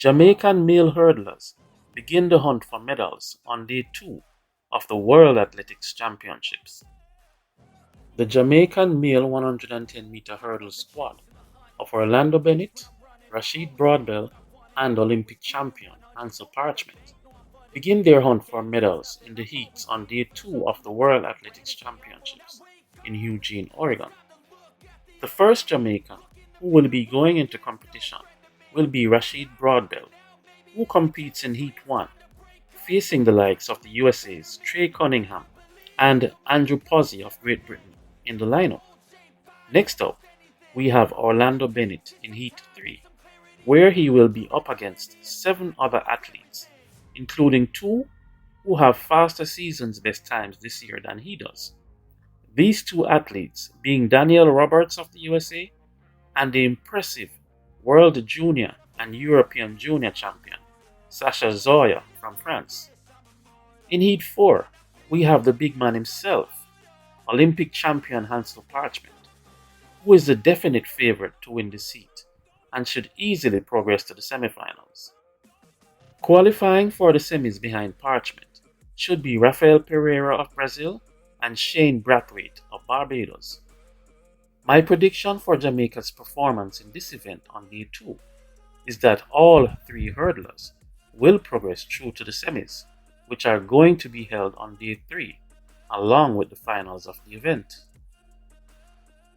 Jamaican male hurdlers begin the hunt for medals on day 2 of the World Athletics Championships. The Jamaican male 110-meter hurdle squad of Orlando Bennett, Rasheed Broadbell, and Olympic champion Hansle Parchment begin their hunt for medals in the heats on day 2 of the World Athletics Championships in Eugene, Oregon. The first Jamaican who will be going into competition will be Rasheed Broadbell, who competes in Heat 1, facing the likes of the USA's Trey Cunningham and Andrew Posey of Great Britain in the lineup. Next up, we have Orlando Bennett in Heat 3, where he will be up against 7 other athletes, including 2 who have faster season's best times this year than he does. These 2 athletes being Danielle Roberts of the USA and the impressive World Junior and European Junior champion Sasha Zoya from France. In Heat 4, we have the big man himself, Olympic champion Hansle Parchment, who is the definite favorite to win this heat and should easily progress to the semifinals. Qualifying for the semis behind Parchment should be Rafael Pereira of Brazil and Shane Brathwaite of Barbados. My prediction for Jamaica's performance in this event on day 2 is that all 3 hurdlers will progress through to the semis, which are going to be held on day 3, along with the finals of the event.